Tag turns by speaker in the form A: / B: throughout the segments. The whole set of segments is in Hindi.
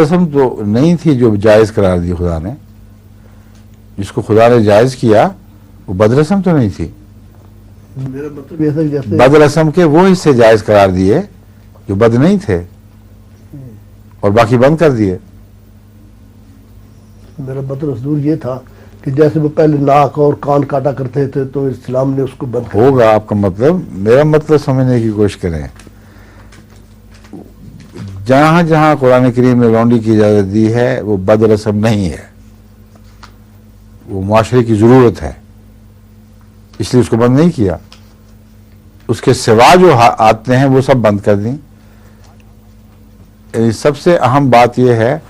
A: रस्म तो नहीं थी जो जायज़ करार दी खुदा ने। जिसको खुदा ने जायज़ किया वो बद रस्म तो नहीं थी।
B: मेरा मतलब ये था कि जैसे
A: बद रस्म के वो हिस्से जायज़ करार दिए जो बद नहीं थे और बाकी बंद कर दिए।
B: मेरा मतलब हजूर ये था कि जैसे वो पहले नाक और कान काटा करते थे तो इस्लाम ने उसको बंद कर
A: होगा आपका मतलब, मेरा मतलब समझने की कोशिश करें। जहां जहां कुरान करीम ने लौंडी की इजाजत दी है वो बद रस्म नहीं है, वो मुआशरे की जरूरत है, इसलिए उसको बंद नहीं किया। उसके सिवा जो आते हैं वो सब बंद कर दी। यानी सबसे अहम बात यह है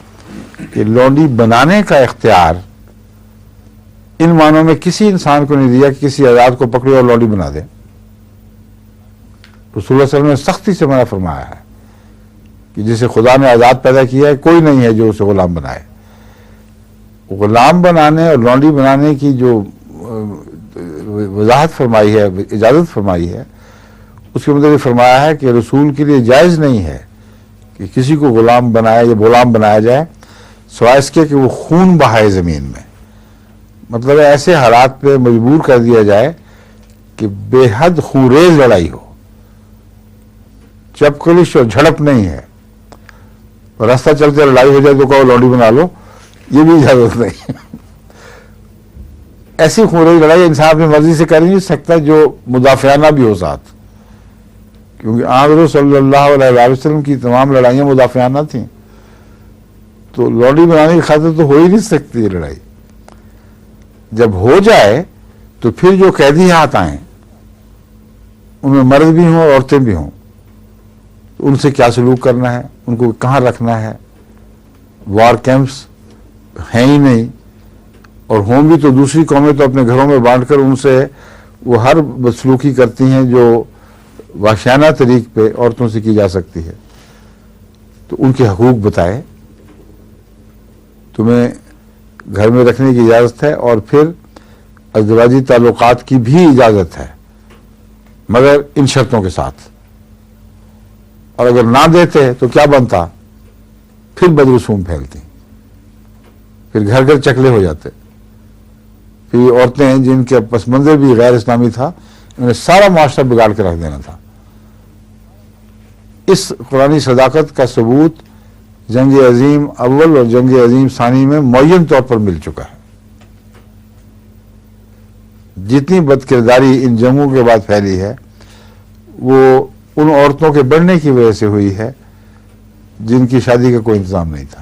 A: कि लौंडी बनाने का इख्तियार इन मानों में किसी इंसान को नहीं दिया कि किसी आजाद को पकड़े और लौंडी बना दे। रसूल सल्लल्लाहु अलैहि वसल्लम ने सख्ती से मना फरमाया है कि जिसे खुदा ने आजाद पैदा किया है कोई नहीं है जो उसे गुलाम बनाए। गुलाम बनाने और लौंडी बनाने की जो वजाहत फरमाई है, इजाजत फरमाई है, उसके मतलब फरमाया है कि रसूल के लिए जायज़ नहीं है कि किसी को गुलाम बनाया या गुलाम बनाया जाए सिवाय इसके कि वो खून बहाए ज़मीन में। मतलब ऐसे हालात पे मजबूर कर दिया जाए कि बेहद खूरेज लड़ाई हो, चपकलिश और झड़प नहीं है, और रास्ता चलते लड़ाई हो जाए तो कहो लौंडी बना लो, ये भी इजाजत नहीं। ऐसी खूरेज लड़ाई इंसान अपनी मर्जी से कर नहीं सकता जो मुदाफियाना भी हो साथ, क्योंकि आन सल्लल्लाहु अलैहि वसल्लम की तमाम लड़ाइयाँ मुदाफियाना थीं, तो लौंडी बनाने की खातिर तो हो ही नहीं सकती ये लड़ाई। जब हो जाए तो फिर जो कैदी हाथ आए उनमें मर्द भी हों औरतें भी हों, तो उनसे क्या सलूक करना है, उनको कहाँ रखना है। वार कैंप्स हैं ही नहीं, और हों भी तो दूसरी कौमें तो अपने घरों में बांटकर उनसे वो हर बदसलूकी करती हैं जो वाशियाना तरीक पे औरतों से की जा सकती है। तो उनके हकूक बताए, तुम्हें घर में रखने की इजाज़त है और फिर अज़दवाजी ताल्लुकात की भी इजाज़त है, मगर इन शर्तों के साथ। और अगर ना देते तो क्या बनता, फिर बदरसूम फैलती, फिर घर घर चकले हो जाते। फिर औरतें जिनके पस मंजर भी गैर इस्लामी था, उन्हें सारा मुआशरा बिगाड़ के रख देना था। इस कुरानी सदाकत का सबूत जंग अजीम अव्वल और जंग अजीम सानी में मुअय्यन तौर पर मिल चुका है। जितनी बदकिरदारी इन जंगों के बाद फैली है वो उन औरतों के बढ़ने की वजह से हुई है जिनकी शादी का कोई इंतजाम नहीं था।